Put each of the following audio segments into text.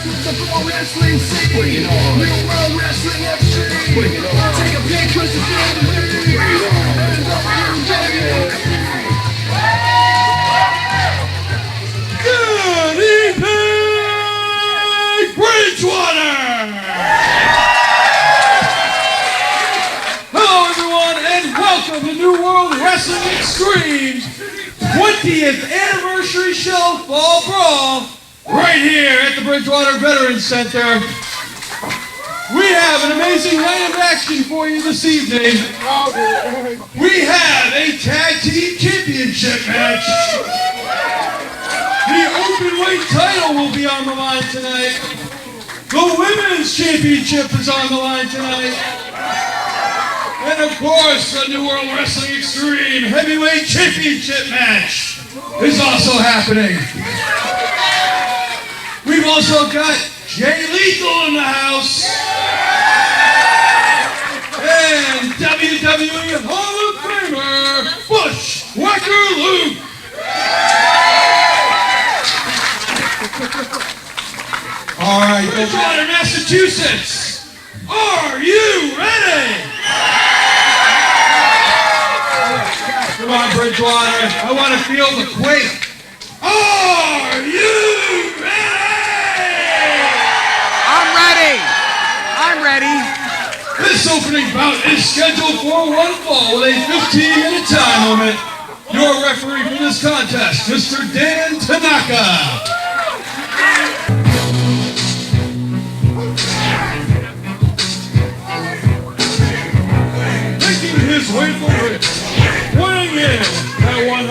The Brawl wrestling scene. Bring it on. New World Wrestling Extreme. Bring it on. Take a big push to the lead. Bring it on. Good evening, Bridgewater! Hello everyone and welcome to New World Wrestling Extreme's 20th Anniversary Show Fall Brawl right here at the Bridgewater Veterans Center. We have an amazing night of action for you this evening. We have a tag team championship match. The openweight title will be on the line tonight. The women's championship is on the line tonight. And of course, the New World Wrestling Extreme Heavyweight Championship match is also happening. We've also got Jay Lethal in the house. And WWE Hall of Famer Bushwhacker Luke. All right, Bridgewater, Massachusetts, are you ready? Come on, Bridgewater, I want to feel the quake. Are you ready? I'm ready. This opening bout is scheduled for one fall with a 15-minute time limit. Your referee for this contest, Mr. Dan Tanaka. Making his way forward, weighing in at 195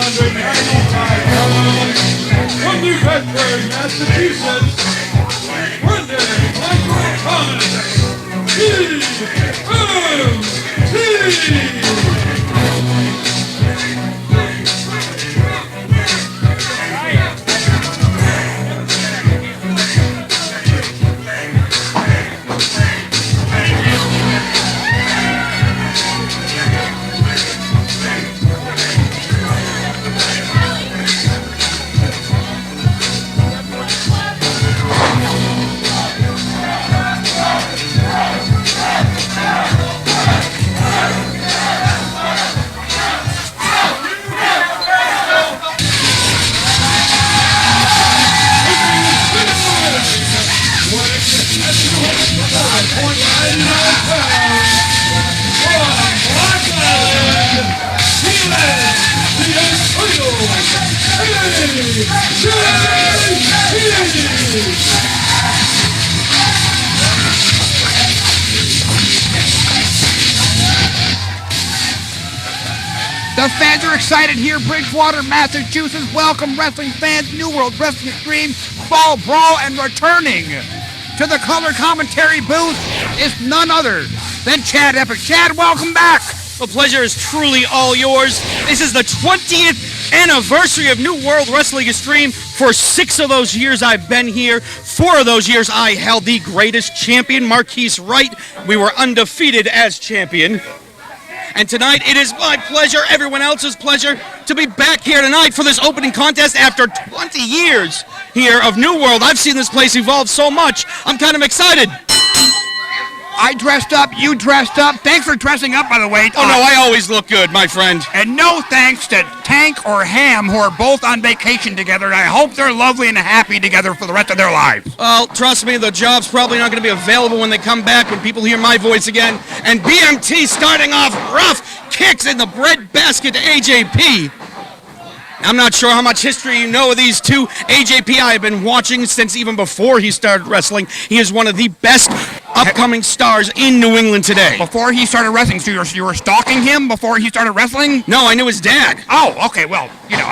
pounds, from New Bedford, Massachusetts, Brendan Michael Thomas. The fans are excited here, Bridgewater, Massachusetts. Welcome, wrestling fans. New World Wrestling Extreme Fall Brawl, and returning to the color commentary booth is none other than Chad Epic. Chad, welcome back. The pleasure is truly all yours. This is the 20th anniversary of New World Wrestling Extreme. For 6 of those years I've been here. 4 of those years I held the greatest champion, Marquise Wright. We were undefeated as champion. And tonight it is my pleasure, everyone else's pleasure, to be back here tonight for this opening contest after 20 years here of New World. I've seen this place evolve so much. I'm kind of excited. I dressed up, you dressed up. Thanks for dressing up, by the way. Oh, no, I always look good, my friend. And no thanks to Tank or Ham, who are both on vacation together, and I hope they're lovely and happy together for the rest of their lives. Well, trust me, the job's probably not going to be available when they come back, when people hear my voice again. And BMT starting off rough, kicks in the breadbasket to AJP. I'm not sure how much history you know of these two. AJP I have been watching since even before he started wrestling. He is one of the best upcoming stars in New England today. Before he started wrestling, so you were stalking him before he started wrestling? No, I knew his dad. Oh, okay, well, you know,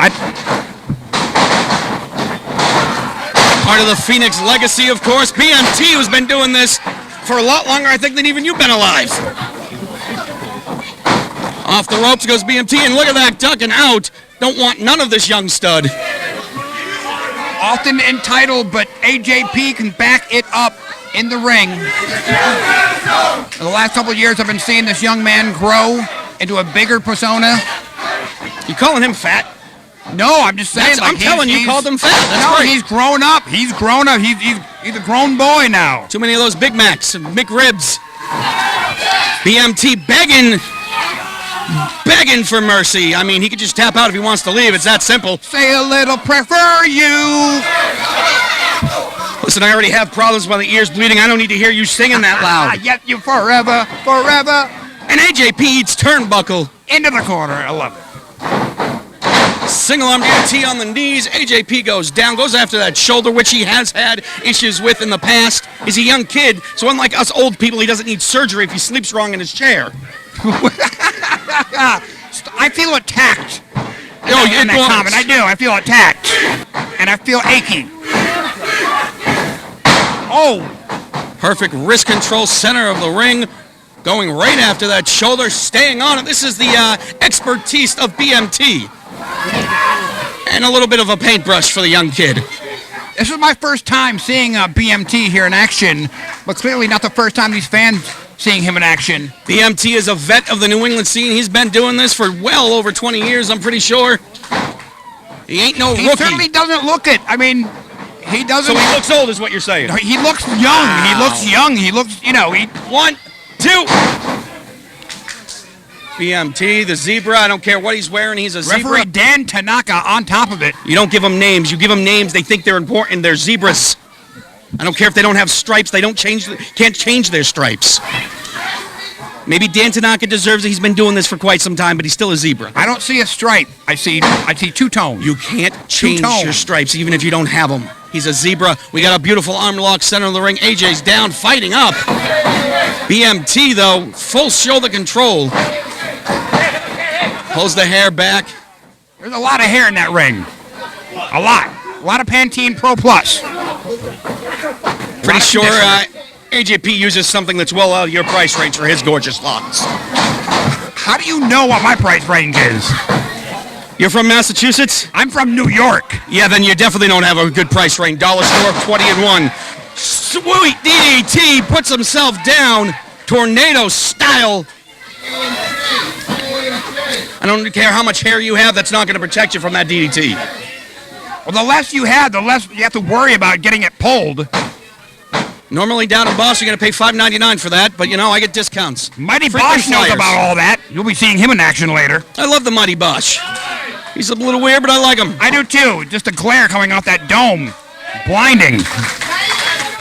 Part of the Phoenix legacy, of course. BMT, who's been doing this for a lot longer, I think, than even you've been alive. Off the ropes goes BMT, and look at that, ducking out. Don't want none of this young stud. Often entitled, but AJP can back it up in the ring. For the last couple of years, I've been seeing this young man grow into a bigger persona. You calling him fat? No, I'm just saying. I'm telling you, called him fat. That's no, great. he's grown up. He's grown up. He's a grown boy now. Too many of those Big Macs and McRibs. BMT begging for mercy. I mean, he could just tap out if he wants to leave. It's that simple. Say a little prayer for you. Listen, I already have problems with my ears bleeding. I don't need to hear you singing that loud. Yet you forever, forever. And AJP eats turnbuckle. Into the corner. I love it. Single arm DDT on the knees. AJP goes down, goes after that shoulder, which he has had issues with in the past. He's a young kid, so unlike us old people, he doesn't need surgery if he sleeps wrong in his chair. I feel attacked. Oh, in that comment. I do. I feel attacked. And I feel aching. Oh. Perfect wrist control, center of the ring. Going right after that shoulder, staying on it. This is the expertise of BMT. And a little bit of a paintbrush for the young kid. This is my first time seeing BMT here in action, but clearly not the first time these fans seeing him in action. BMT is a vet of the New England scene. He's been doing this for well over 20 years, I'm pretty sure. He ain't no rookie. He certainly doesn't look it. I mean, he doesn't. So he looks old is what you're saying. He looks young. Wow. He looks young. He looks, he... 1, 2. BMT, the zebra. I don't care what he's wearing. He's a zebra. Referee Dan Tanaka on top of it. You don't give them names. You give them names. They think they're important. They're zebras. I don't care if they don't have stripes. They can't change their stripes. Maybe Dan Tanaka deserves it. He's been doing this for quite some time, but he's still a zebra. I don't see a stripe. I see two-tone. You can't change your stripes even if you don't have them. He's a zebra. We got a beautiful arm lock, center of the ring. AJ's down, fighting up. BMT, though, full shoulder control. Pulls the hair back. There's a lot of hair in that ring. A lot. A lot of Pantene Pro Plus. Pretty sure AJP uses something that's well out of your price range for his gorgeous locks. How do you know what my price range is? You're from Massachusetts? I'm from New York. Yeah, then you definitely don't have a good price range. Dollar store, 20 and 1. Sweet DDT puts himself down, tornado style. I don't care how much hair you have, that's not going to protect you from that DDT. Well, the less you have, the less you have to worry about getting it pulled. Normally down in Boston, you're going to pay $5.99 for that, but I get discounts. Mighty Bosch knows about all that. You'll be seeing him in action later. I love the Mighty Bosch. He's a little weird, but I like him. I do too. Just the glare coming off that dome. Blinding.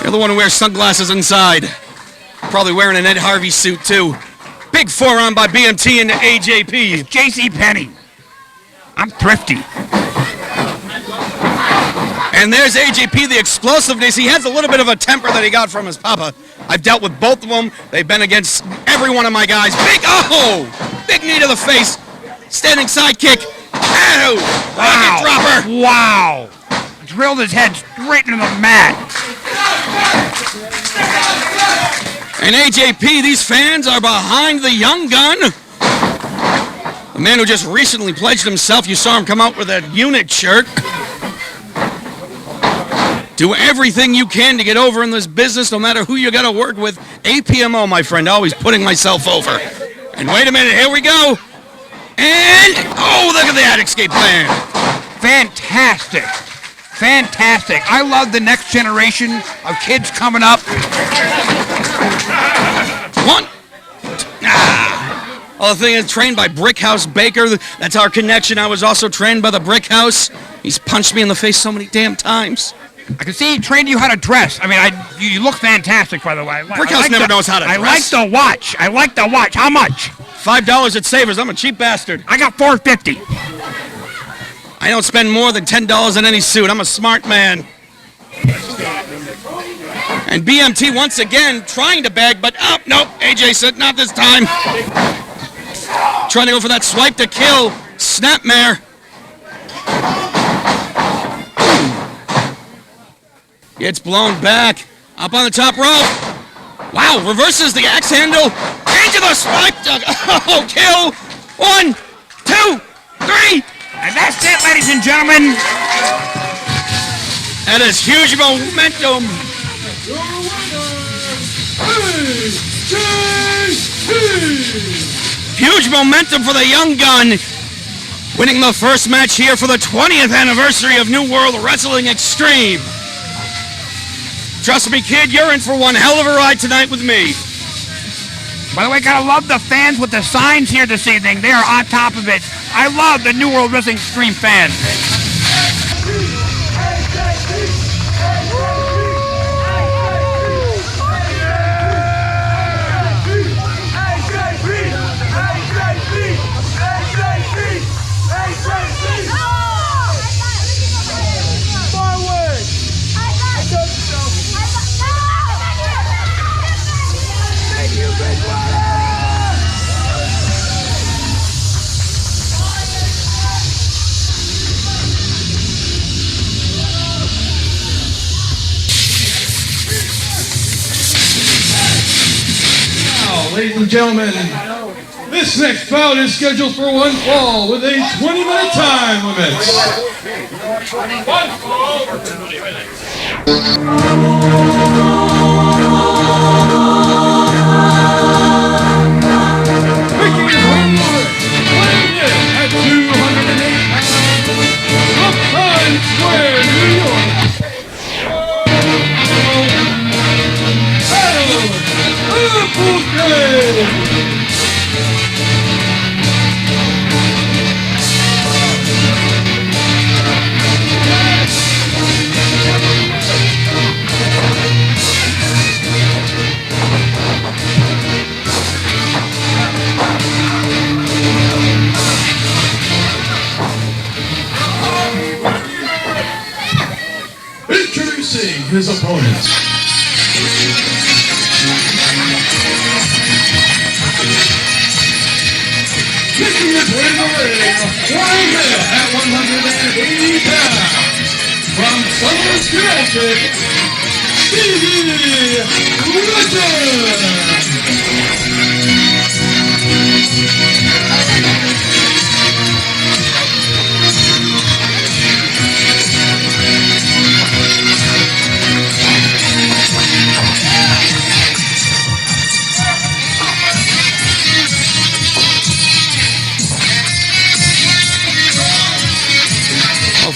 You're the one who wears sunglasses inside. Probably wearing an Ed Harvey suit, too. Big forearm by BMT into AJP. J.C. Penney. I'm thrifty. And there's AJP, the explosiveness. He has a little bit of a temper that he got from his papa. I've dealt with both of them. They've been against every one of my guys. Big knee to the face. Standing sidekick. Ow! Rocket dropper. Wow. Drilled his head straight into the mat. And AJP, these fans are behind the young gun. The man who just recently pledged himself. You saw him come out with that unit shirt. Do everything you can to get over in this business, no matter who you got to work with. APMO, my friend, always putting myself over. And wait a minute, here we go. And, look at that escape plan. Fantastic. Fantastic. I love the next generation of kids coming up. 1. Well, the thing is, trained by Brickhouse Baker. That's our connection. I was also trained by the Brickhouse. He's punched me in the face so many damn times. I can see he trained you how to dress. I mean, you look fantastic, by the way. Brickhouse never knows how to dress. I like the watch. How much? $5 at Savers. I'm a cheap bastard. I got $4.50. I don't spend more than $10 in any suit. I'm a smart man. And BMT once again trying to bag, but nope. AJ said not this time. Trying to go for that swipe to kill. Snapmare. Gets blown back. Up on the top rope. Wow, reverses the axe handle. Into the swipe. Kill. 1, 2, 3. And that's it, ladies and gentlemen. That is huge momentum. Huge momentum for the young gun. winning the first match here for the 20th anniversary of New World Wrestling Extreme. Trust me, kid, you're in for one hell of a ride tonight with me. By the way, gotta love the fans with the signs here this evening. They are on top of it. I love the New World Wrestling Extreme fans. Ladies and gentlemen, this next bout is scheduled for one fall with a 20-minute time limit. One fall for 20 minutes. Making his way forward, weighing in at 208 pounds, from Times Square, New York. Applegate! Introducing his opponents. Making his way to the ring, weighing in at 180 pounds, from Summer's Connecticut, Stevie Legend!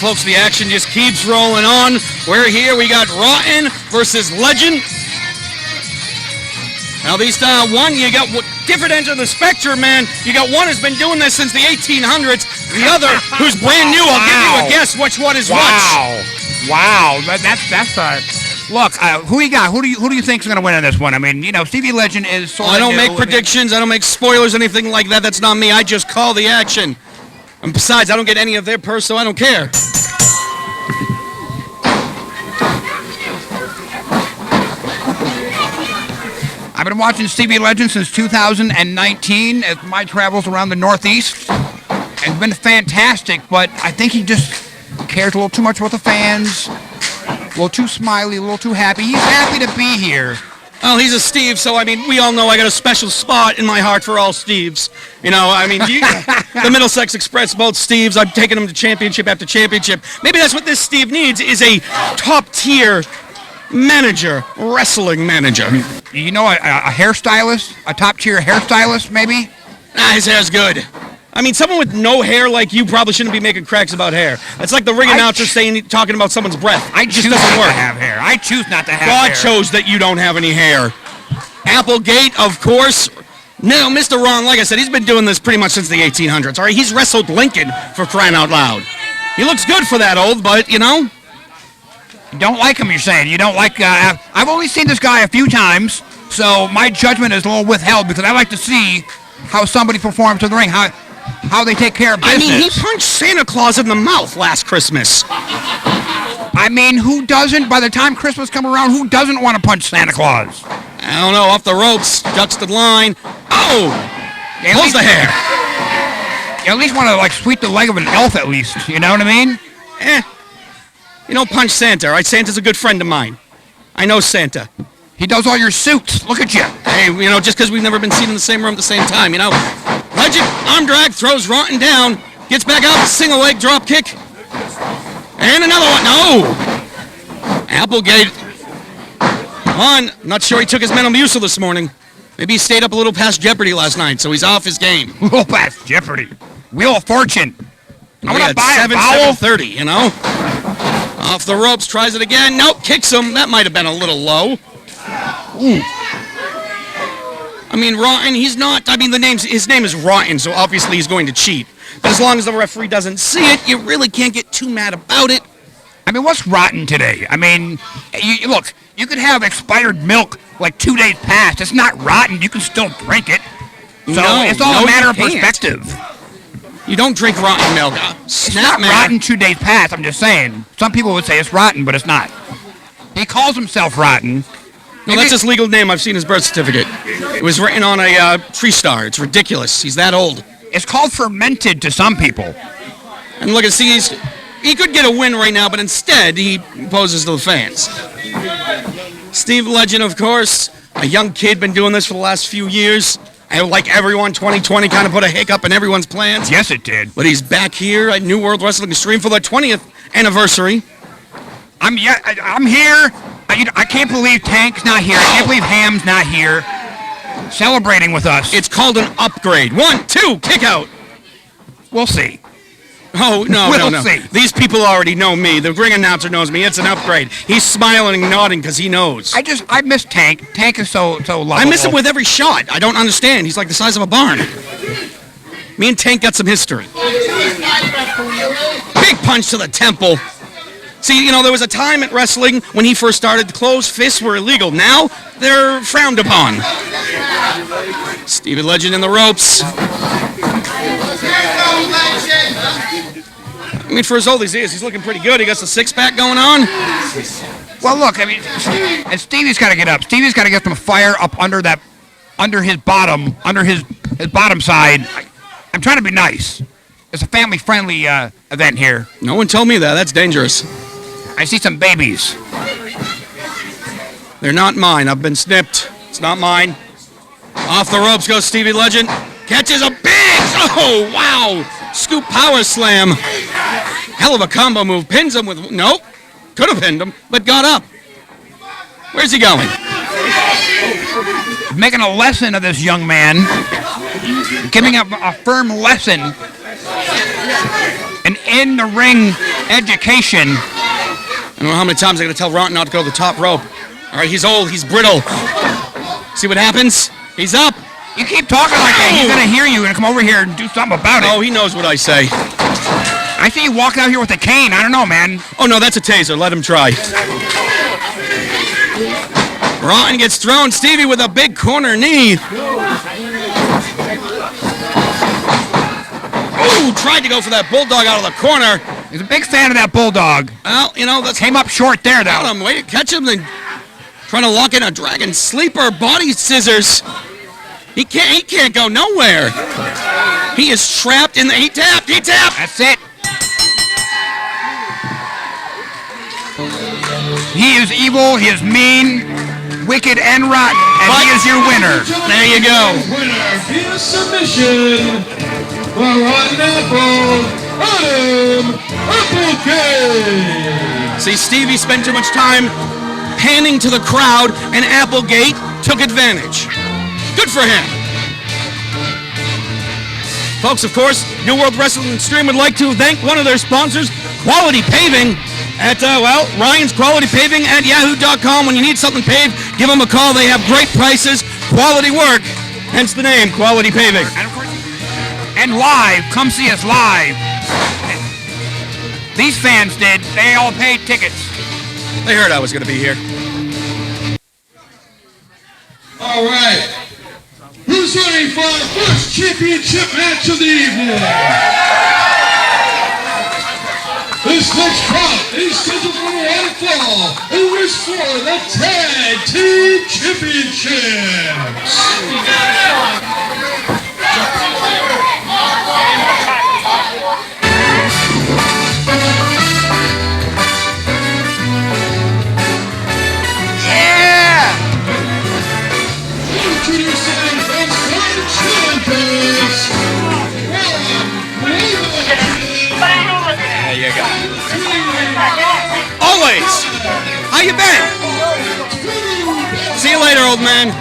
Folks, the action just keeps rolling on. We're here. We got Rotten versus Legend. Now these one, you got different ends of the spectrum, man. You got one who's been doing this since the 1800s. The other who's brand new. I'll give you a guess which one is which. Wow. That's look. Who you got? Who do you think's gonna win in this one? I mean, you know, Stevie Legend is sort of. I don't make predictions. I don't make spoilers, anything like that. That's not me. I just call the action. And besides, I don't get any of their purse, so I don't care. I've been watching Stevie Legend since 2019 at my travels around the Northeast. It's been fantastic, but I think he just cares a little too much about the fans, a little too smiley, a little too happy. He's happy to be here. Well, he's a Steve, so, I mean, we all know I got a special spot in my heart for all Steves. You know, I mean, the Middlesex Express, both Steves, I've taken them to championship after championship. Maybe that's what this Steve needs, is a top-tier manager, wrestling manager. You know, a hairstylist, a top-tier hairstylist, maybe? Nah, his hair's good. I mean, someone with no hair like you probably shouldn't be making cracks about hair. It's like the ring announcer talking about someone's breath. I choose not to have hair. I choose not to have hair. God chose that you don't have any hair. Applegate, of course. No, Mr. Ron, like I said, he's been doing this pretty much since the 1800s. All right, he's wrestled Lincoln, for crying out loud. He looks good for that old, but, you know. You don't like him, you're saying. You don't like... I've only seen this guy a few times, so my judgment is a little withheld because I like to see how somebody performs in the ring, how they take care of business. I mean, he punched Santa Claus in the mouth last Christmas. I mean, who doesn't? By the time Christmas comes around, who doesn't want to punch Santa Claus? I don't know. Off the ropes, ducks the line. Oh! Pulls the hair. You at least want to, like, sweep the leg of an elf at least. You know what I mean? You don't punch Santa, all right? Santa's a good friend of mine. I know Santa. He does all your suits. Look at you. Hey, you know, just because we've never been seen in the same room at the same time, you know. Legend, arm drag, throws Rotten down, gets back out, single leg drop kick. And another one. No! Applegate. I'm not sure he took his Metamucil this morning. Maybe he stayed up a little past Jeopardy last night, so he's off his game. A little past Jeopardy. Wheel of Fortune. I'm gonna at buy a 7:30, you know? Off the ropes, tries it again. Nope, kicks him. That might have been a little low. Ooh. I mean, Rotten, he's not, I mean, his name is Rotten, so obviously he's going to cheat. But as long as the referee doesn't see it, you really can't get too mad about it. I mean, what's rotten today? I mean, look, you could have expired milk like 2 days past. It's not rotten. You can still drink it. So it's all a matter of perspective. You don't drink rotten milk. It's not rotten 2 days past, I'm just saying. Some people would say it's rotten, but it's not. He calls himself Rotten. No, that's his legal name. I've seen his birth certificate. It was written on a tree star. It's ridiculous. He's that old. It's called fermented to some people. And look, see, he could get a win right now, but instead he poses to the fans. Stevie Legend, of course, a young kid, been doing this for the last few years. And like everyone, 2020 kind of put a hiccup in everyone's plans. Yes, it did. But he's back here at New World Wrestling Extreme for the 20th anniversary. I'm here. I can't believe Tank's not here. I can't believe Ham's not here. Celebrating with us. It's called an upgrade. 1, 2, kick out. We'll see. Oh, no, We'll no. see. These people already know me. The ring announcer knows me. It's an upgrade. He's smiling and nodding because he knows. I miss Tank. Tank is so lovable. I miss him with every shot. I don't understand. He's like the size of a barn. Me and Tank got some history. Big punch to the temple. See, you know, there was a time at wrestling when he first started, closed fists were illegal. Now, they're frowned upon. Stevie Legend in the ropes. I mean, for as old as he is, he's looking pretty good. He got the six-pack going on. Well, look, I mean, and Stevie's got to get up. Stevie's got to get some fire up under his bottom side. I'm trying to be nice. It's a family-friendly event here. No one told me that. That's dangerous. I see some babies. They're not mine. I've been snipped. It's not mine. Off the ropes goes Stevie Legend. Catches a big, oh, wow. Scoop power slam. Hell of a combo move. Pins him with, nope. Could have pinned him, but got up. Where's he going? Making a lesson of this young man. Giving up a firm lesson. An in-the-ring education. I don't know how many times I'm going to tell Rotten not to go to the top rope. All right, he's old. He's brittle. See what happens? He's up. You keep talking like that. He's going to hear you and come over here and do something about it. Oh, he knows what I say. I see you walking out here with a cane. I don't know, man. Oh, no, that's a taser. Let him try. Rotten gets thrown. Stevie with a big corner knee. Ooh, tried to go for that bulldog out of the corner. He's a big fan of that bulldog. Well, you know, that's... Came up short there, though. Got him. Way to catch him. Then trying to lock in a dragon sleeper. Body scissors. He can't go nowhere. He is trapped in the... He tapped. That's it. He is evil. He is mean, wicked, and rotten. And he is your winner. There you go. Winner via submission. Rotten Apple, Applegate. See, Stevie spent too much time panning to the crowd, and Applegate took advantage. Good for him. Folks, of course, New World Wrestling Extreme would like to thank one of their sponsors, Quality Paving, at, Ryan's Quality Paving at yahoo.com. When you need something paved, give them a call. They have great prices, quality work, hence the name, Quality Paving. And live. Come see us live. These fans did. They all paid tickets. They heard I was going to be here. All right. Who's ready for our first championship match of the evening? This next bout is scheduled for one fall and is for the Tag Team Championships. Introducing the champions, There you go. Always. How you been? See you later, old man.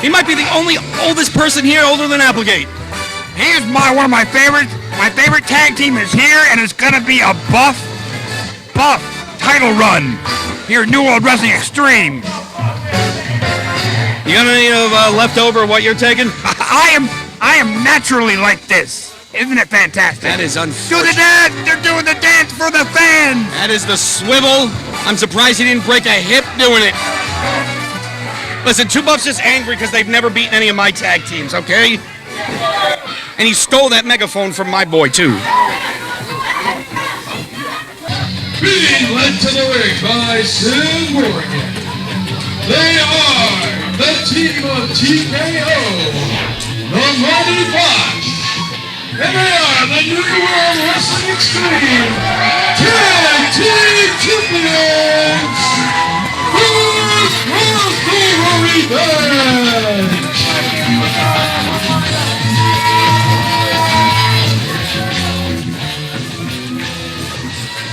He might be the only oldest person here older than Applegate. He is one of my favorites. My favorite tag team is here, and it's gonna be a buff title run here at New World Wrestling Extreme. You got any leftover what you're taking? I am naturally like this. Isn't it fantastic? That is Do unfortunate. the dance! They're doing the dance for the fans! That is the swivel. I'm surprised he didn't break a hip doing it. Listen, Two Buff's just angry because they've never beaten any of my tag teams, okay? And he stole that megaphone from my boy, too. Being led to the ring by Sid Morgan. They are the team of TKO, the Mighty Bosch, and they are the New World Wrestling Extreme Tag Team Champions, Bushwhacker Vets.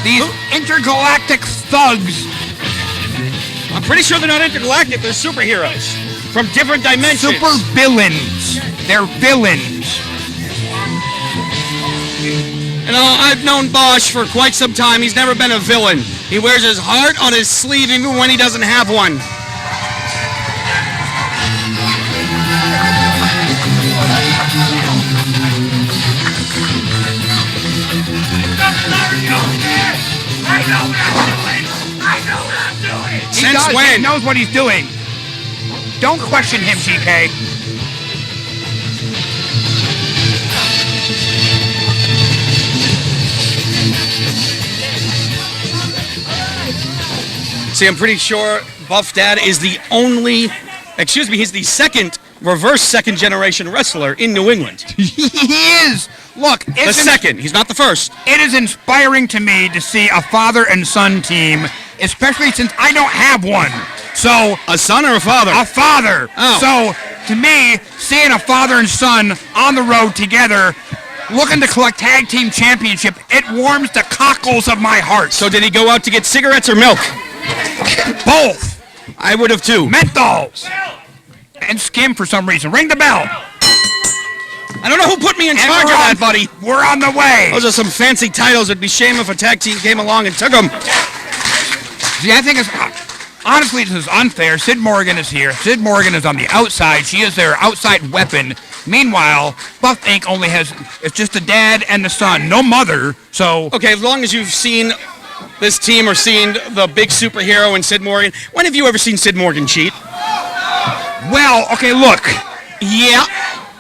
These intergalactic thugs. I'm pretty sure they're not intergalactic. They're superheroes from different dimensions. Super villains. They're villains. You know, I've known Bosch for quite some time. He's never been a villain. He wears his heart on his sleeve even when he doesn't have one. Since when? He knows what he's doing. Don't question him, TK. See, I'm pretty sure Buff Dad is the he's the second reverse second generation wrestler in New England. He is. Look, The second. He's not the first. It is inspiring to me to see a father and son team, especially since I don't have one. So, A son or a father? a father. Oh. So, to me, seeing a father and son on the road together, looking to collect tag team championship, it warms the cockles of my heart. So did he go out to get cigarettes or milk? Both. I would have too. Menthols. And skim for some reason. Ring the bell. I don't know who put me in And charge of that, buddy. We're on the way. Those are some fancy titles. It'd be shame if a tag team came along and took them. See, I think it's... Honestly, this is unfair. Sid Morgan is here. Sid Morgan is on the outside. She is their outside weapon. Meanwhile, Buff Inc. only has... It's just the dad and the son. No mother. So... Okay, as long as you've seen this team or seen the big superhero in Sid Morgan. When have you ever seen Sid Morgan cheat? Well, okay, look. Yeah,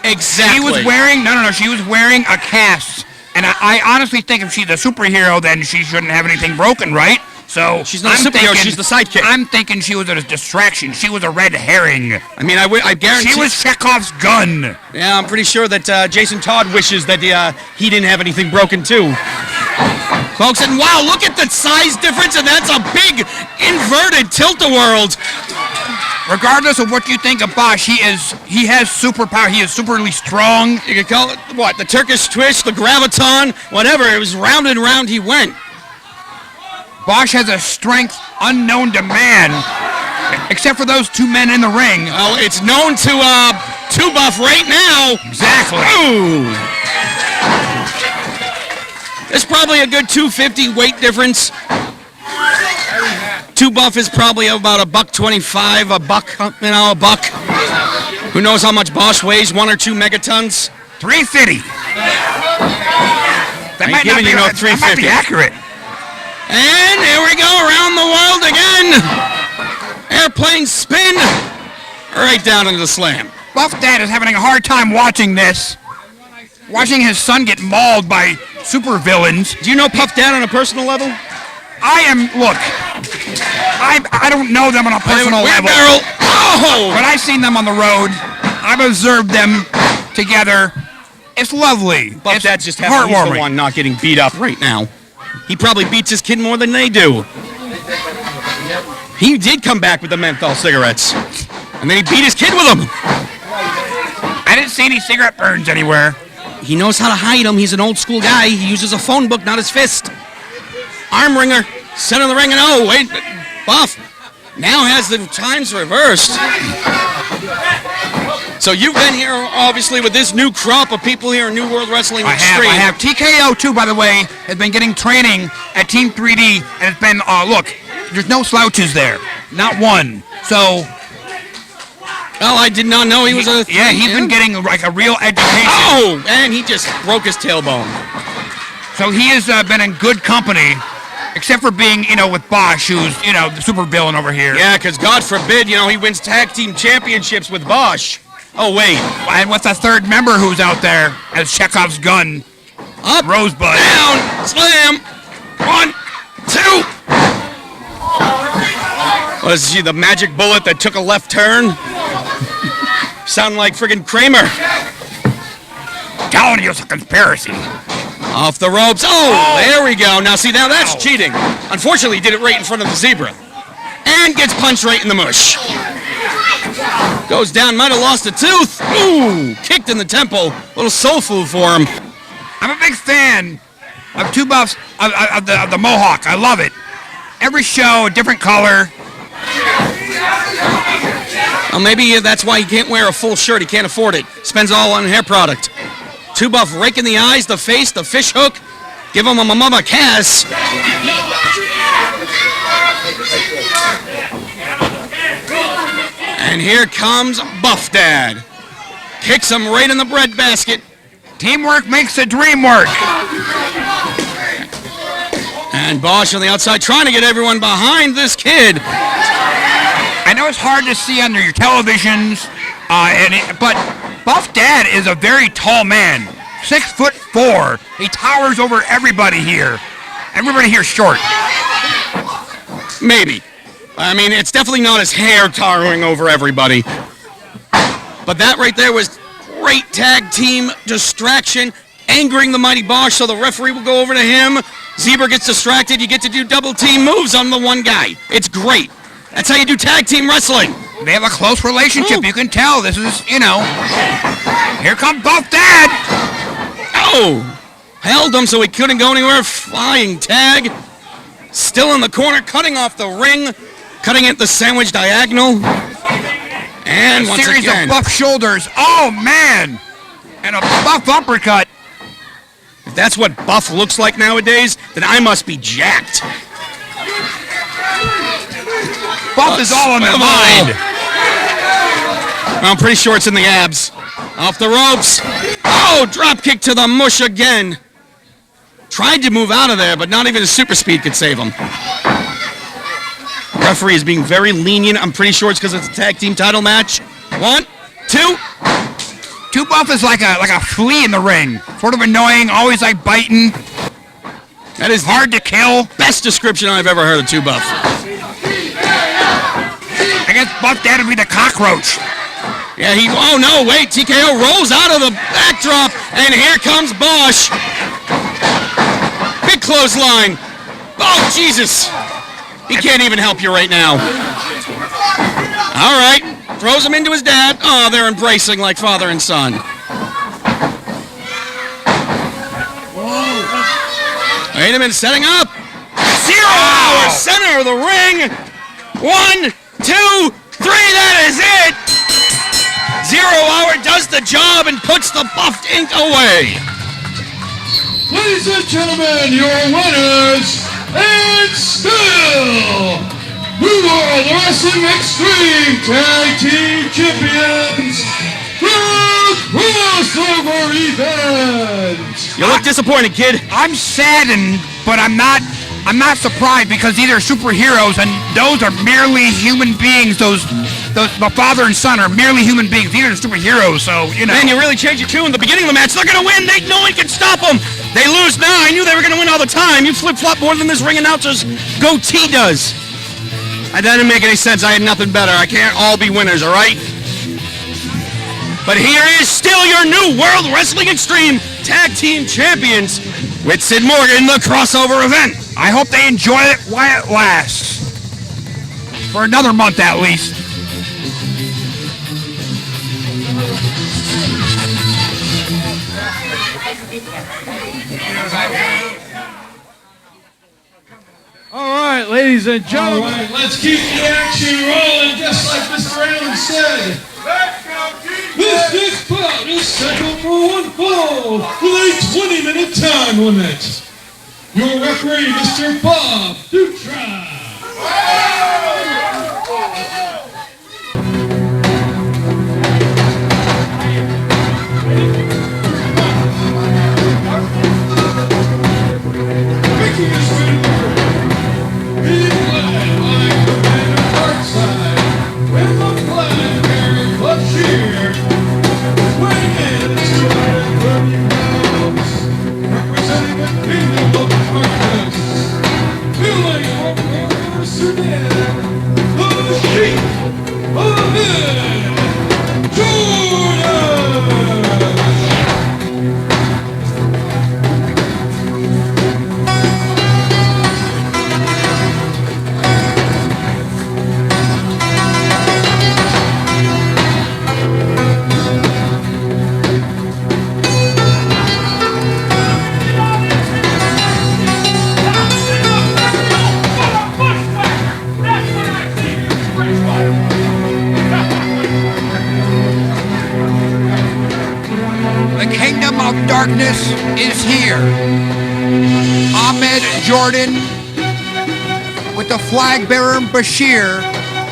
exactly. She was wearing... No. She was wearing a cast. And I honestly think if she's a superhero, then she shouldn't have anything broken, right? So She's not a superhero, she's the sidekick. I'm thinking she was a distraction. She was a red herring. I mean, I guarantee... She was Chekhov's gun. Yeah, I'm pretty sure that Jason Todd wishes that he didn't have anything broken, too. Folks, and wow, look at the size difference, and that's a big inverted tilt-a-world. Regardless of what you think of Bosch, he has superpower. He is superly strong. You could call it, what, the Turkish twist, the graviton, whatever. It was round and round he went. Bosch has a strength unknown to man, except for those two men in the ring. Well, it's known to Two Buff right now. Exactly. Ooh. There's probably a good 250 weight difference. Two Buff is probably about $125, a buck. Who knows how much Bosch weighs? 1 or 2 megatons? 350. That might giving not be, you no that might 350. be accurate. And here we go around the world again. Airplane spin right down into the slam. Buff Dad is having a hard time watching this. Watching his son get mauled by supervillains. Do you know Puff Dad on a personal level? Look, I don't know them on a personal level. Barrel. Oh! But I've seen them on the road. I've observed them together. It's lovely. Buff It's Dad's just happy he's the heartwarming. one not getting beat up right now. He probably beats his kid more than they do. He did come back with the menthol cigarettes. And then he beat his kid with them. I didn't see any cigarette burns anywhere. He knows how to hide them. He's an old school guy. He uses a phone book, not his fist. Arm wringer. Center of the ring, and oh, wait. Buff now has the times reversed. So you've been here, obviously, with this new crop of people here in New World Wrestling Extreme. I have. TKO, too, by the way, has been getting training at Team 3D, and it's been, look, there's no slouches there. Not one. So... Oh, I did not know he was a... Yeah, he's been getting, like, a real education. Oh, and he just broke his tailbone. So he has been in good company, except for being, with Bosch, who's, the super villain over here. Yeah, because God forbid, he wins tag team championships with Bosch. Oh, wait. And with the third member who's out there as Chekhov's gun. Up, Rosebud. down, slam. 1, 2. Was she the magic bullet that took a left turn? Sound like friggin' Kramer. Telling you it's a conspiracy. Off the ropes. Oh, there we go. Now, see, now that's cheating. Unfortunately, he did it right in front of the zebra. And gets punched right in the mush. Goes down, might have lost a tooth. Ooh, kicked in the temple. Little soul food for him. I'm a big fan of Two Buffs, of the Mohawk. I love it. Every show, a different color. Well, maybe that's why he can't wear a full shirt. He can't afford it. Spends all on hair product. Two Buff raking the eyes, the face, the fish hook. Give him a mama Cass. And here comes Buff Dad. Kicks him right in the breadbasket. Teamwork makes the dream work. And Bosch on the outside trying to get everyone behind this kid. I know it's hard to see under your televisions, but Buff Dad is a very tall man. 6'4". He towers over everybody here. Everybody here's short. Maybe. I mean, it's definitely not his hair towering over everybody. But that right there was great tag team distraction, angering the Mighty Bosch, so the referee will go over to him. Zebra gets distracted. You get to do double team moves on the one guy. It's great. That's how you do tag team wrestling. They have a close relationship. Oh. You can tell. This is, Here comes Buff Dad. Oh! Held him so he couldn't go anywhere. Flying tag. Still in the corner, cutting off the ring. Cutting it the sandwich diagonal. And once series again. of buff shoulders. Oh, man. And a buff uppercut. If that's what buff looks like nowadays, then I must be jacked. Buff is all in the mind. I'm pretty sure it's in the abs. Off the ropes. Oh, drop kick to the mush again. Tried to move out of there, but not even his super speed could save him. Referee is being very lenient. I'm pretty sure it's because it's a tag team title match. 1, 2. Two Buff is like a flea in the ring. Sort of annoying, always like biting. That is hard to kill. Best description I've ever heard of Two Buff. I guess Buff Dad would be the cockroach. Yeah, oh no, wait, TKO rolls out of the backdrop, and here comes Bosch. Big clothesline. Oh, Jesus. He can't even help you right now. All right, throws him into his dad. Oh, they're embracing like father and son. Wait a minute, setting up. 0 hour, center of the ring. 1, 2, 3, that is it. 0 hour does the job and puts the buffed ink away. Ladies and gentlemen, your winners and still New World Wrestling Extreme Tag Team Champions, the crossover event. You look disappointed, kid. I'm saddened, but I'm not surprised because these are superheroes and those are merely human beings. The father and son are merely human beings. These are superheroes, so, Man, you really changed your tune. The beginning of the match, they're going to win. No one can stop them. They lose now. I knew they were going to win all the time. You flip-flop more than this ring announcer's goatee does. That didn't make any sense. I had nothing better. I can't all be winners, all right? But here is still your new World Wrestling Extreme Tag Team Champions with Sid Morgan, the crossover event. I hope they enjoy it while it lasts. For another month at least. All right, ladies and gentlemen, let's keep the action rolling just like Mr. Allen said. This next bout is scheduled for one fall with a 20-minute time limit. Your referee, Mr. Bob Dutra. Making his way to the ring, being led by Commander Darkside, with the flag bearer Bashir, weighing in at 230 pounds, representing the Kingdom of Kahagas, filling over Sudan, the Sheik, Ahmed, Jordan! Darkness is here. Ahmed, Jordan, with the flag bearer Bashir,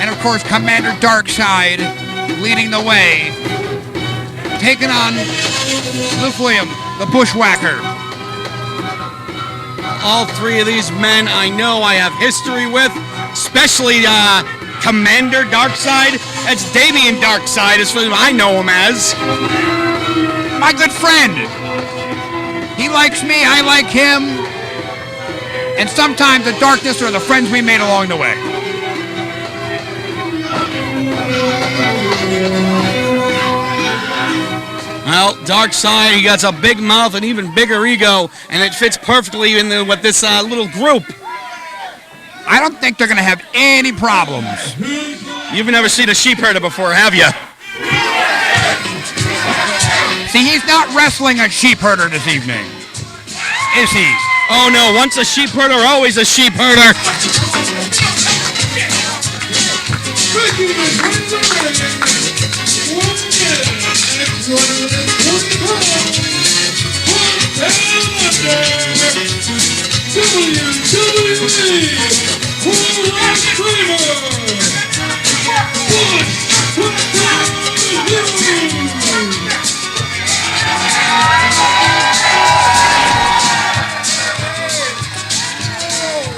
and of course Commander Darkside leading the way, taking on William, the Bushwhacker. All three of these men I know I have history with, especially Commander Darkside. That's Damien Darkside, is what I know him as. My good friend. He likes me, I like him. And sometimes the darkness are the friends we made along the way. Well, Darkside, he got a big mouth and even bigger ego, and it fits perfectly in with this little group. I don't think they're going to have any problems. You've never seen a sheep herder before, have you? See, he's not wrestling a sheep herder this evening, is he? Oh no, once a sheep herder, always a sheep herder.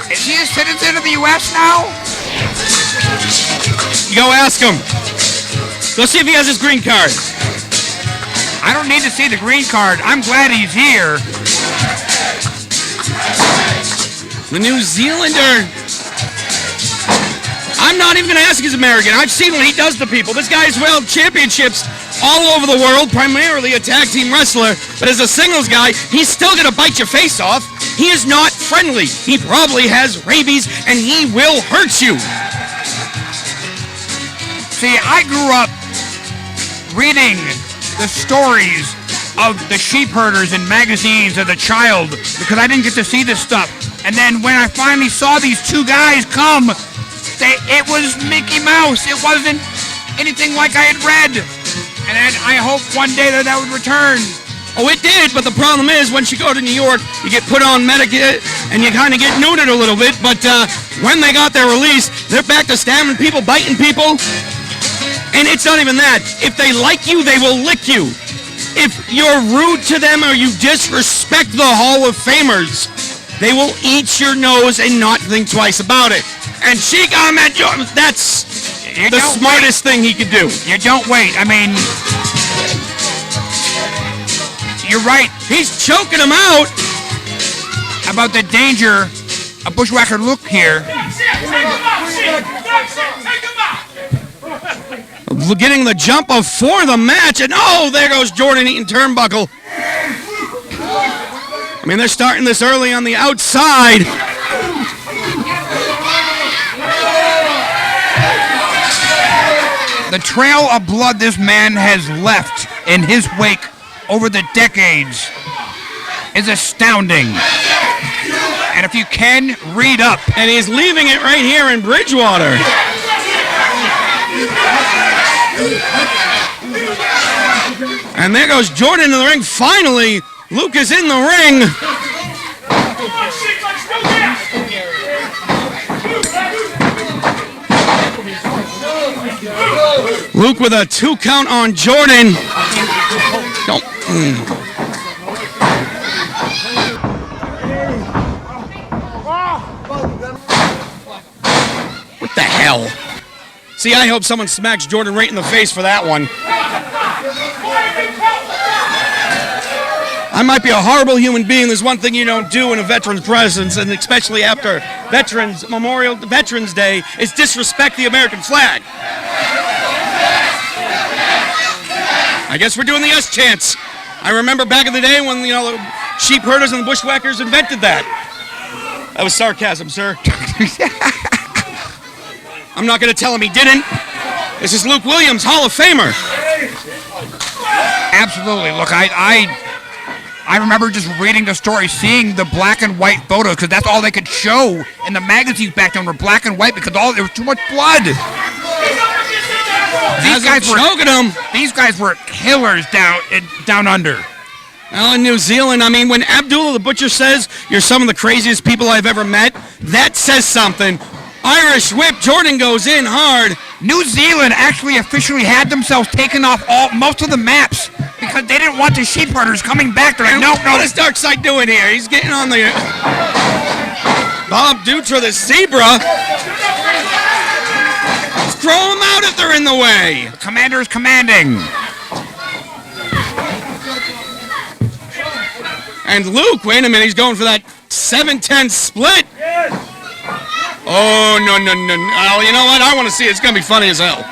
Is he a citizen of the U.S. now? Go ask him. Go see if he has his green card. I don't need to see the green card. I'm glad he's here. The New Zealander. I'm not even going to ask if he's American. I've seen what he does to people. This guy's held championships all over the world, primarily a tag team wrestler. But as a singles guy, he's still going to bite your face off. He is not friendly. He probably has rabies, and he will hurt you. See, I grew up reading the stories of the sheep herders in magazines as a child because I didn't get to see this stuff. And then when I finally saw these two guys come, it was Mickey Mouse. It wasn't anything like I had read. And I hope one day that would return. Oh, it did, but the problem is once you go to New York, you get put on Medicaid and you kind of get neutered a little bit. But when they got their release, they're back to stabbing people, biting people. And it's not even that. If they like you, they will lick you. If you're rude to them or you disrespect the Hall of Famers, they will eat your nose and not think twice about it. And Sheik Ahmed, that's the smartest thing he could do. You don't wait. I mean, you're right. He's choking him out. About the danger of Bushwhacker look here. Getting the jump of for the match, and oh, there goes Jordan eating turnbuckle. I mean, they're starting this early on the outside. The trail of blood this man has left in his wake over the decades is astounding. And if you can, read up. And he's leaving it right here in Bridgewater. And there goes Jordan in the ring. Finally, Luke is in the ring. Luke with a 2 count on Jordan. Nope. What the hell? See, I hope someone smacks Jordan right in the face for that one. I might be a horrible human being. There's one thing you don't do in a veteran's presence, and especially after Veterans Day, is disrespect the American flag. I guess we're doing the us chants. I remember back in the day when, the sheep herders and the bushwhackers invented that. That was sarcasm, sir. I'm not going to tell him he didn't. This is Luke Williams, Hall of Famer. Absolutely. Look, I remember just reading the story, seeing the black and white photos, because that's all they could show in the magazines back then were black and white because there was too much blood. These guys were killers down under. Well, in New Zealand, I mean, when Abdullah the Butcher says you're some of the craziest people I've ever met, that says something. Irish whip, Jordan goes in hard. New Zealand actually officially had themselves taken off most of the maps because they didn't want the sheep herders coming back. They're like, no. What is Darkseid doing here? He's getting on the... Bob Dutra, the zebra. Throw them out if they're in the way. The commander is commanding. And Luke, wait a minute, he's going for that 7-10 split. Oh, no. Oh, you know what? I want to see it. It's going to be funny as hell.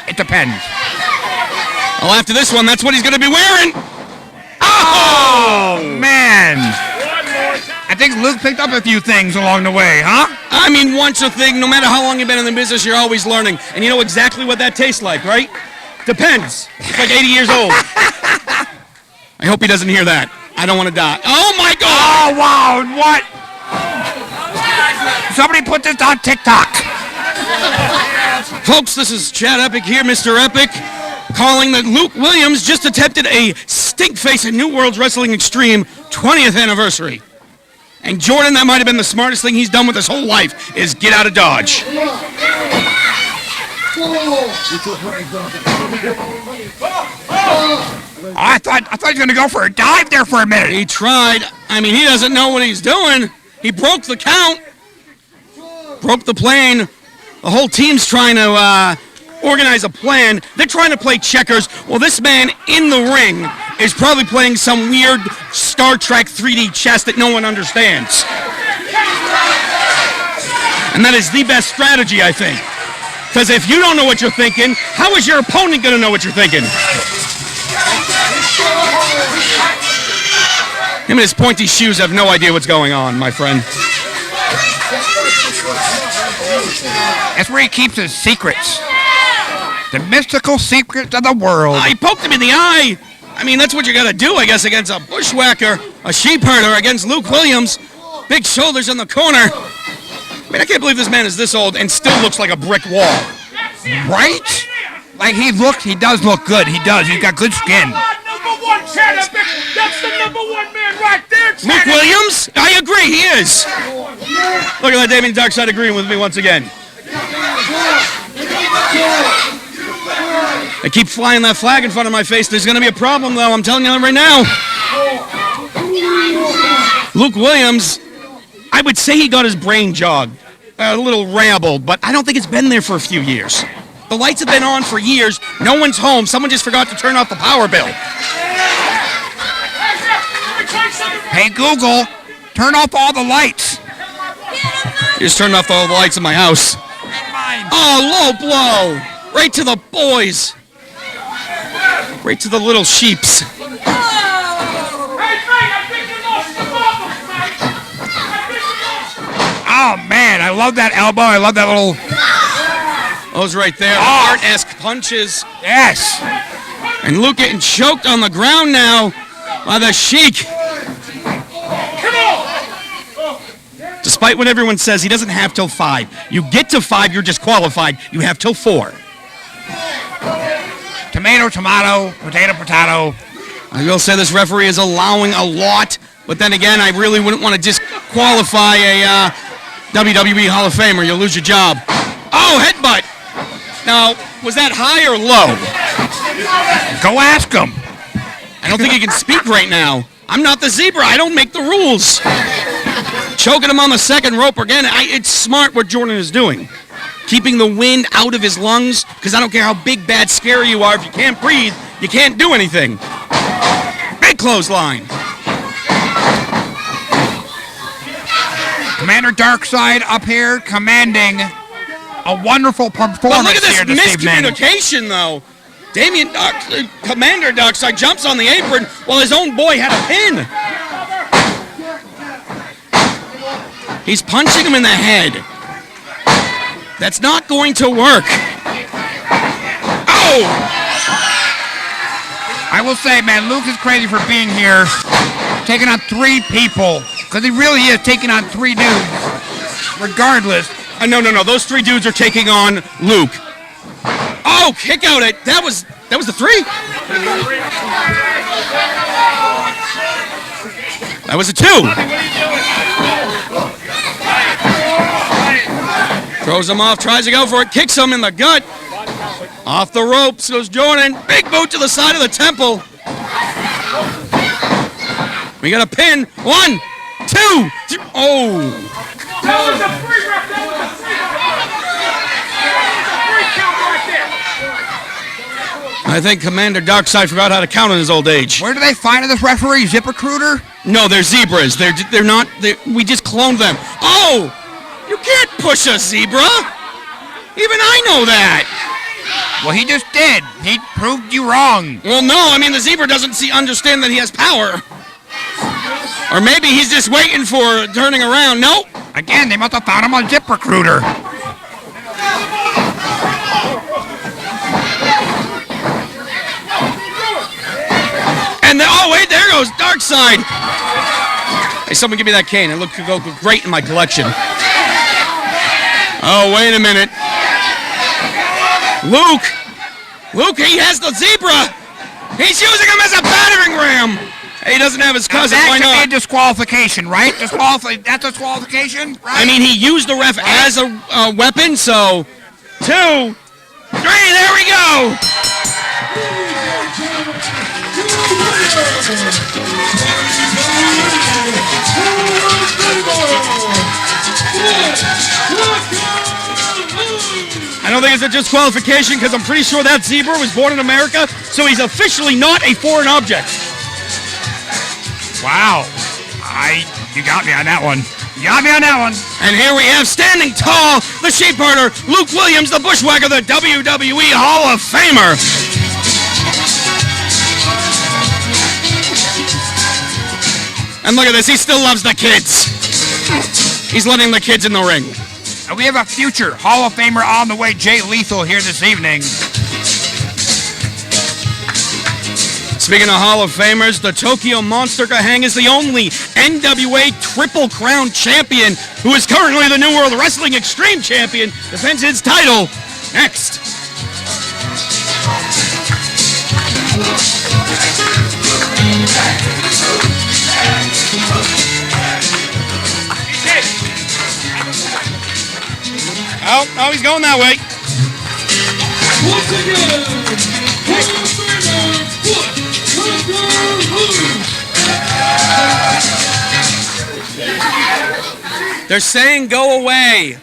It depends. Well, after this one, that's what he's going to be wearing. Oh, man. I think Luke picked up a few things along the way, huh? I mean, once a thing, no matter how long you've been in the business, you're always learning. And you know exactly what that tastes like, right? Depends. It's like 80 years old. I hope he doesn't hear that. I don't want to die. Oh, my God! Oh, wow, what? Somebody put this on TikTok. Folks, this is Chad Epic here, Mr. Epic, calling that Luke Williams just attempted a stink face at New World Wrestling Extreme 20th anniversary. And Jordan, that might have been the smartest thing he's done with his whole life, is get out of Dodge. I thought he was going to go for a dive there for a minute. He tried. I mean, he doesn't know what he's doing. He broke the count. Broke the plane. The whole team's trying to organize a plan. They're trying to play checkers. Well, this man in the ring is probably playing some weird Star Trek 3D chess that no one understands. And that is the best strategy, I think. Because if you don't know what you're thinking, how is your opponent going to know what you're thinking? Him and his pointy shoes have no idea what's going on, my friend. That's where he keeps his secrets. The mystical secrets of the world. He poked him in the eye. I mean, that's what you got to do, I guess, against a bushwhacker, a sheep herder, against Luke Williams. Big shoulders in the corner. I mean, I can't believe this man is this old and still looks like a brick wall. Right? Like he does look good. He does. He's got good skin. That's the #1 man right there, Luke Williams? I agree, he is. Look at that, Damien Darkseid agreeing with me once again. They keep flying that flag in front of my face. There's going to be a problem, though. I'm telling you right now. Luke Williams, I would say he got his brain jogged. A little rambled, but I don't think it's been there for a few years. The lights have been on for years. No one's home. Someone just forgot to turn off the power bill. Hey, Google, turn off all the lights. You just turned off all the lights in my house. Oh, low blow. Right to the boys. Right to the little sheeps. Oh, man, I love that elbow. I love that little... Those right there. Art-esque punches. Yes. And Luke getting choked on the ground now by the Sheik. Despite what everyone says, he doesn't have till 5. You get to 5, you're disqualified. You have till 4. Tomato, tomato, potato, potato. I will say this referee is allowing a lot, but then again, I really wouldn't want to disqualify a WWE Hall of Famer. You'll lose your job. Oh, headbutt. Now, was that high or low? Go ask him. I don't think he can speak right now. I'm not the zebra. I don't make the rules. Choking him on the second rope again. It's smart what Jordan is doing. Keeping the wind out of his lungs, because I don't care how big, bad, scary you are. If you can't breathe, you can't do anything. Big clothesline. Commander Darkside up here commanding a wonderful performance But look at this here this evening. miscommunication, though. Commander Darkside jumps on the apron while his own boy had a pin. He's punching him in the head. That's not going to work. Oh! I will say, man, Luke is crazy for being here, taking on 3 people, because he really is taking on 3 dudes, regardless. No. Those 3 dudes are taking on Luke. Oh, kick out it. That was the 3. That was a 2. Throws him off, tries to go for it, kicks him in the gut. Off the ropes goes Jordan. Big boot to the side of the temple. We got a pin. 1, 2, 3. Oh. That was a free ref. That was a free count right there. I think Commander Darkside forgot how to count in his old age. Where do they find this referee? ZipRecruiter? No, they're zebras. They're not. We just cloned them. Oh, you can't push a zebra. Even I know that. Well, he just did. He proved you wrong. Well, no. I mean, the zebra doesn't understand that he has power. Or maybe he's just waiting for turning around. Nope. Again, they must have found him on ZipRecruiter. And oh wait, there goes Darkside. Hey, someone give me that cane. It could go great in my collection. Oh, wait a minute. Luke, he has the zebra. He's using him as a battering ram. He doesn't have his cousin. Why That could not? be a disqualification, right? That's disqualification, right? I mean, he used the ref as a weapon, so 2, 3, there we go. I don't think it's a disqualification because I'm pretty sure that zebra was born in America, so he's officially not a foreign object. Wow. You got me on that one. You got me on that one. And here we have standing tall, the sheepherder, Luke Williams, the Bushwhacker, the WWE Hall of Famer. And look at this, he still loves the kids. He's letting the kids in the ring. And we have a future Hall of Famer on the way, Jay Lethal, here this evening. Speaking of Hall of Famers, the Tokyo Monster Kahagas is the only NWA Triple Crown Champion who is currently the New World Wrestling Extreme Champion. Defends his title next. Oh, he's going that way. Once again, Hall of Famer, Bushwhacker. They're saying go away.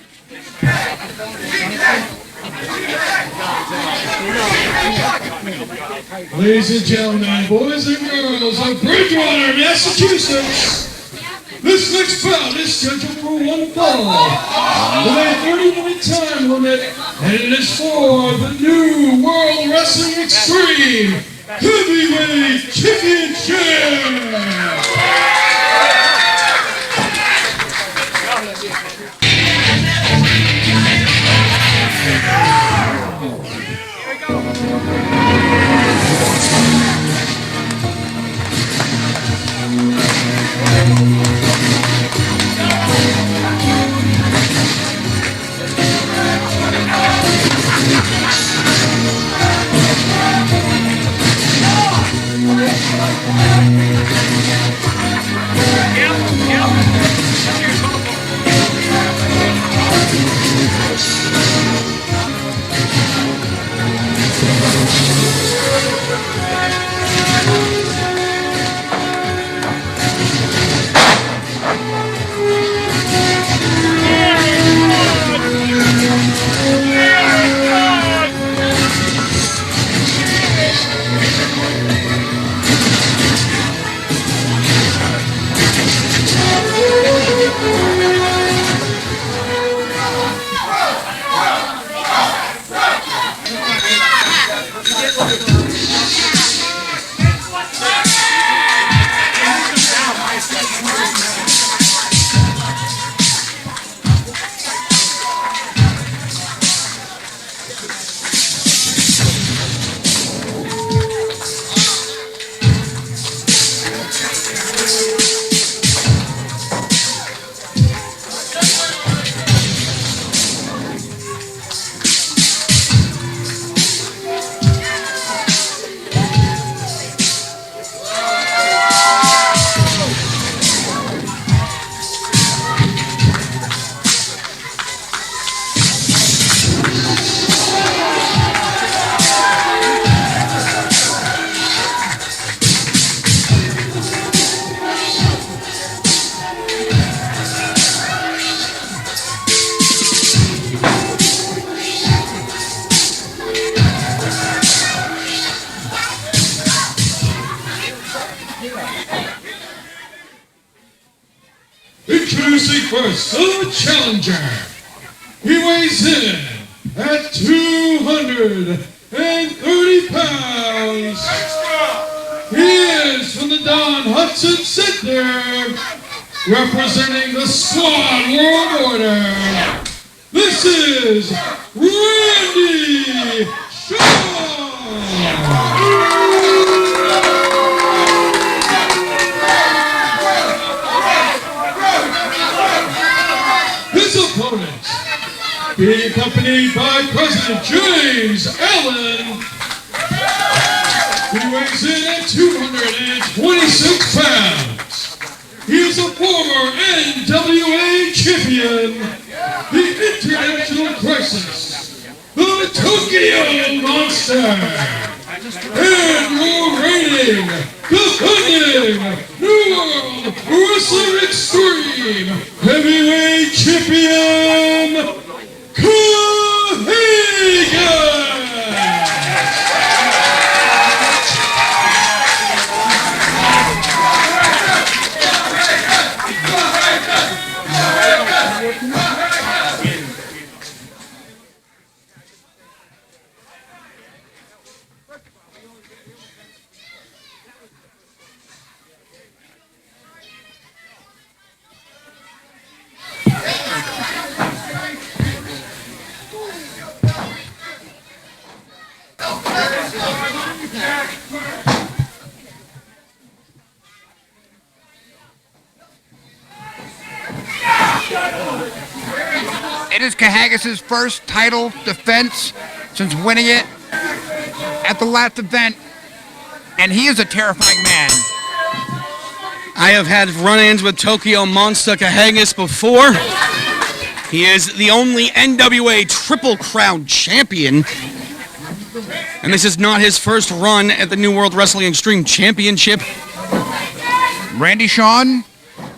Ladies and gentlemen, boys and girls of Bridgewater, Massachusetts, this next bout is scheduled for 1 fall, with a 30-minute time limit, and it is for the new World Wrestling Extreme Heavyweight Championship. Introducing first, the challenger. He weighs in at 230 pounds. He is from the Don Hudson Center, representing the Squad World Order. This is Randy Shawn. His opponent, being accompanied by President James Allen, he weighs in at 226 pounds. He is a former NWA champion, the International Crisis, the Tokyo Monster, and your reigning, defending New World Wrestling Extreme Heavyweight Champion, Kahagas. It is Kahagas' first title defense since winning it at the last event, and he is a terrifying man. I have had run-ins with Tokyo Monster Kahagas before. He is the only NWA Triple Crown champion, and this is not his first run at the New World Wrestling Extreme Championship. Randy Shawn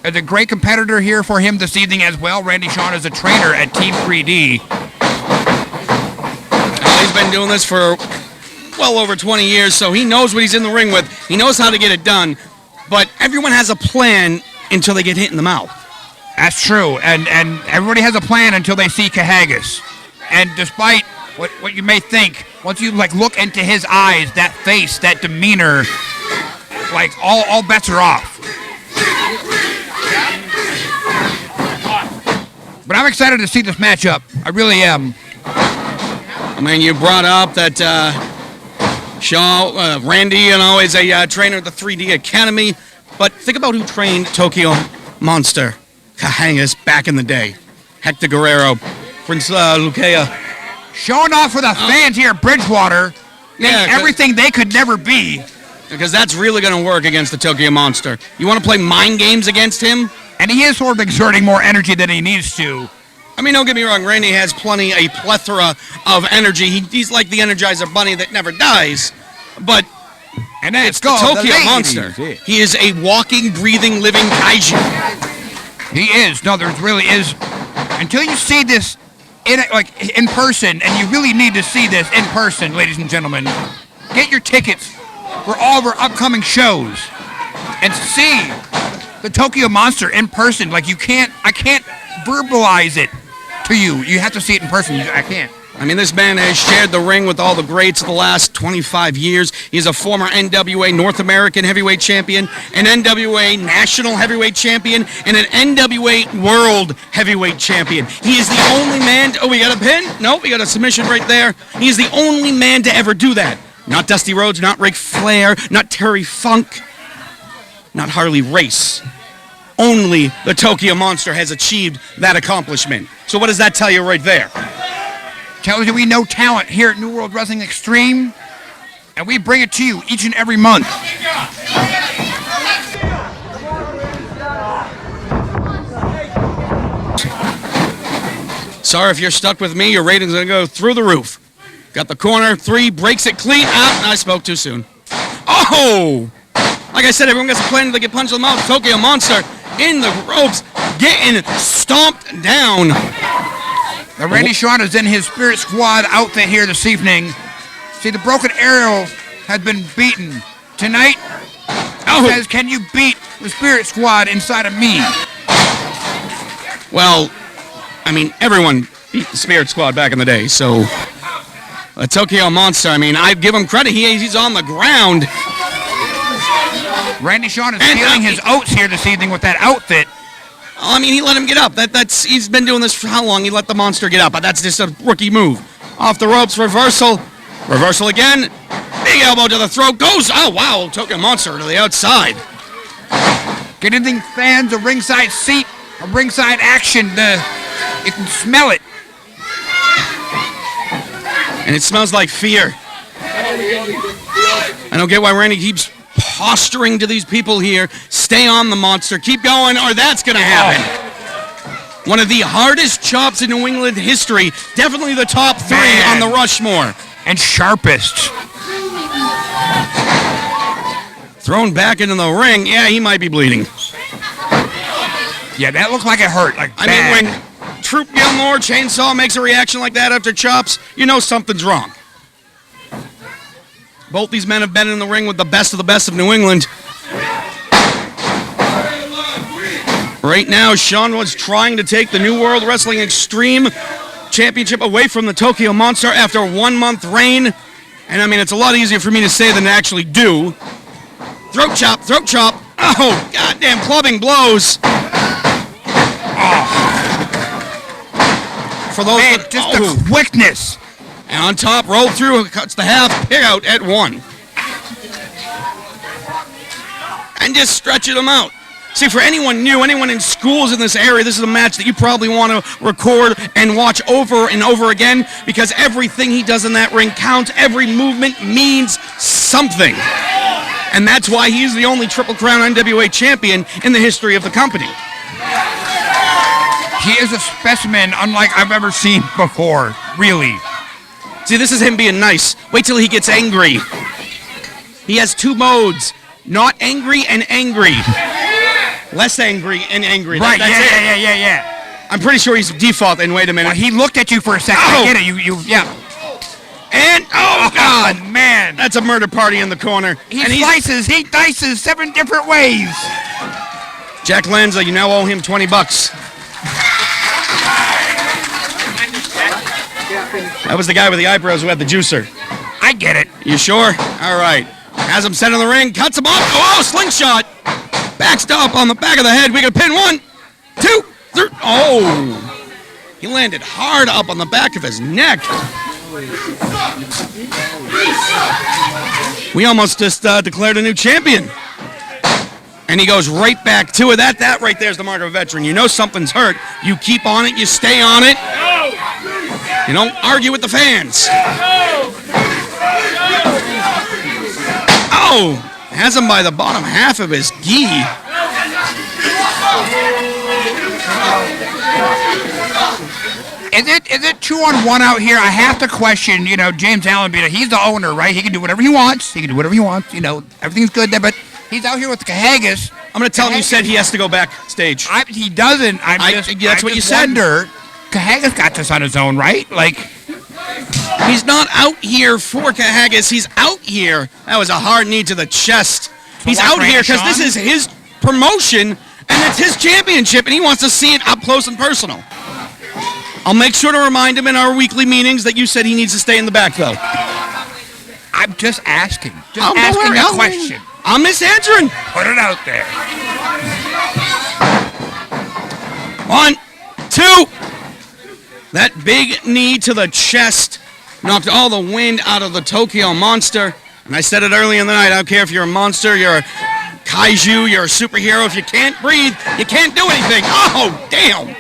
is a great competitor here for him this evening as well. Randy Shawn is a trainer at Team 3D. He's been doing this for well over 20 years, so he knows what he's in the ring with. He knows how to get it done, but everyone has a plan until they get hit in the mouth. That's true, and everybody has a plan until they see Kahagas. And despite what you may think, once you look into his eyes, that face, that demeanor, all bets are off. But I'm excited to see this matchup. I really am. I mean, you brought up that Randy, is a trainer at the 3D Academy, but think about who trained Tokyo Monster Kahagas back in the day. Hector Guerrero, Prince Luquea. Showing off for the fans here at Bridgewater, Yeah, everything they could never be. Because that's really going to work against the Tokyo Monster. You want to play mind games against him? And he is sort of exerting more energy than he needs to. I mean, don't get me wrong, Randy has a plethora of energy. He's like the Energizer Bunny that never dies. But and then it's the Tokyo Monster. He is a walking, breathing, living kaiju. He is. No, there really is. Until you see this in person, and you really need to see this in person, ladies and gentlemen, get your tickets for all of our upcoming shows and see the Tokyo Monster in person. Like I can't verbalize it to you. You have to see it in person. I can't. I mean, this man has shared the ring with all the greats of the last 25 years. He's a former NWA North American Heavyweight Champion, an NWA National Heavyweight Champion, and an NWA World Heavyweight Champion. He is the only man... Oh, we got a pin? No, we got a submission right there. He is the only man to ever do that. Not Dusty Rhodes, not Ric Flair, not Terry Funk, not Harley Race. Only the Tokyo Monster has achieved that accomplishment. So what does that tell you right there? Tells you we know talent here at New World Wrestling Extreme, and we bring it to you each and every month. Sorry if you're stuck with me, your rating's going to go through the roof. Got the corner, 3, breaks it clean. I spoke too soon. Oh! Like I said, everyone gets a plan to get punched in the mouth. Tokyo Monster in the ropes, getting stomped down. Now, Randy Shawn is in his Spirit Squad outfit here this evening. See, the broken arrow has been beaten. Tonight, he says, can you beat the Spirit Squad inside of me? Well, I mean, everyone beat the Spirit Squad back in the day, so... Tokyo Monster, I mean, I give him credit. He's on the ground. Randy Shawn is feeling his oats here this evening with that outfit. I mean, he let him get up. He's been doing this for how long? He let the Monster get up. But that's just a rookie move. Off the ropes, reversal. Reversal again. Big elbow to the throat. Goes. Oh, wow. Tokyo Monster to the outside. Good evening, fans. A ringside seat. A ringside action. You can smell it. And it smells like fear. I don't get why Randy keeps posturing to these people here. Stay on the Monster. Keep going, or that's going to happen. One of the hardest chops in New England history. Definitely the top 3 on the Rushmore. And sharpest. Thrown back into the ring. Yeah, he might be bleeding. Yeah, that looked like it hurt. I mean, when Troop Gilmore Chainsaw makes a reaction like that after chops, you know something's wrong. Both these men have been in the ring with the best of New England. Right now, Shawn was trying to take the New World Wrestling Extreme Championship away from the Tokyo Monster after a 1-month reign. And I mean, it's a lot easier for me to say than to actually do. Throat chop, throat chop. Oh, goddamn clubbing blows. For those the quickness. And on top, roll through, cuts the half, pick out at 1. And just stretching them out. See, for anyone new, anyone in schools in this area, this is a match that you probably want to record and watch over and over again because everything he does in that ring counts. Every movement means something. And that's why he's the only Triple Crown NWA champion in the history of the company. He is a specimen unlike I've ever seen before, really. See, this is him being nice. Wait till he gets angry. He has 2 modes. Not angry and angry. Less angry and angry. Right, yeah. I'm pretty sure he's default, and wait a minute. Well, he looked at you for a second. Oh. I get it, yeah. And, oh, God. Man. That's a murder party in the corner. He dices 7 different ways. Jack Lanza, you now owe him $20. That was the guy with the eyebrows who had the juicer. I get it. You sure? All right. Has him set in the ring, cuts him off. Oh, slingshot. Backstop on the back of the head. We got a pin. 1, 2, 3. Oh. He landed hard up on the back of his neck. We almost just declared a new champion. And he goes right back to it. That right there is the mark of a veteran. You know something's hurt. You keep on it. You stay on it. You don't argue with the fans. Oh, Has him by the bottom half of his gi. Is it 2-on-1 out here? I have to question, James Allen, he's the owner, right? He can do whatever he wants. Everything's good there, but he's out here with the Kahagas. I'm going to tell him you said he has to go backstage. He doesn't. That's what you said. Kahagas got this on his own, right? He's not out here for Kahagas. He's out here. That was a hard knee to the chest. He's out here because this is his promotion, and it's his championship, and he wants to see it up close and personal. I'll make sure to remind him in our weekly meetings that you said he needs to stay in the back, though. I'm just asking. Asking a question. I'm misanswering. Put it out there. 1, 2. That big knee to the chest knocked all the wind out of the Tokyo Monster. And I said it early in the night. I don't care if you're a monster, you're a kaiju, you're a superhero. If you can't breathe, you can't do anything. Oh, damn.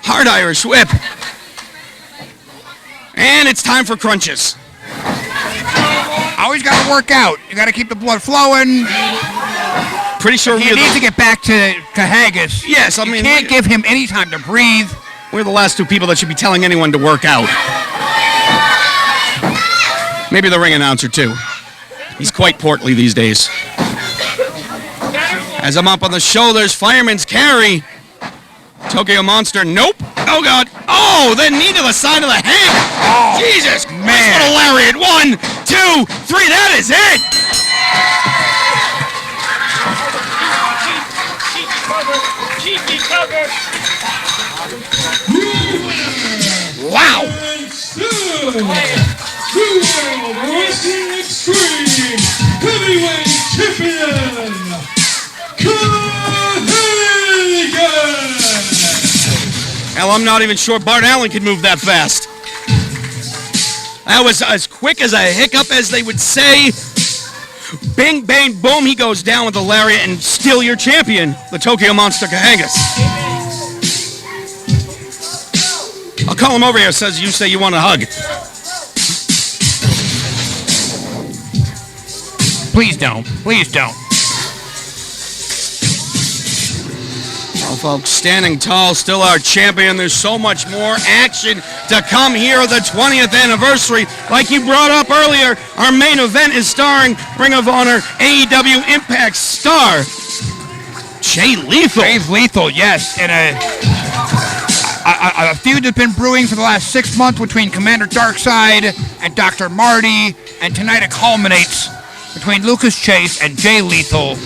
Hard Irish whip. And it's time for crunches. Always got to work out. You got to keep the blood flowing. Pretty sure he needs to get back to Kahagas. Yes, you can't give him any time to breathe. We're the last two people that should be telling anyone to work out. Maybe the ring announcer, too. He's quite portly these days. As I'm up on the shoulders, fireman's carry. Tokyo Monster, nope. Oh, God. Oh, the knee to the side of the head. Oh, Jesus, man. What a lariat. 1, 2, 3. That is it. Cheeky cover. Wow. And still, New World Wrestling Extreme Heavyweight Champion, Kahagas. Hell, I'm not even sure Bart Allen could move that fast. That was as quick as a hiccup, as they would say. Bing, bang, boom, he goes down with the lariat, and still your champion, the Tokyo Monster Kahagas. I'll call him over here, says you say you want a hug. Please don't. Please don't. Well, folks, standing tall, still our champion. There's so much more action to come here at the 20th anniversary. Like you brought up earlier, our main event is starring Ring of Honor AEW Impact star Jay Lethal. Jay Lethal, yes. In a feud that's been brewing for the last 6 months between Commander Darkseid and Dr. Marty, and tonight it culminates between Lucas Chase and Jay Lethal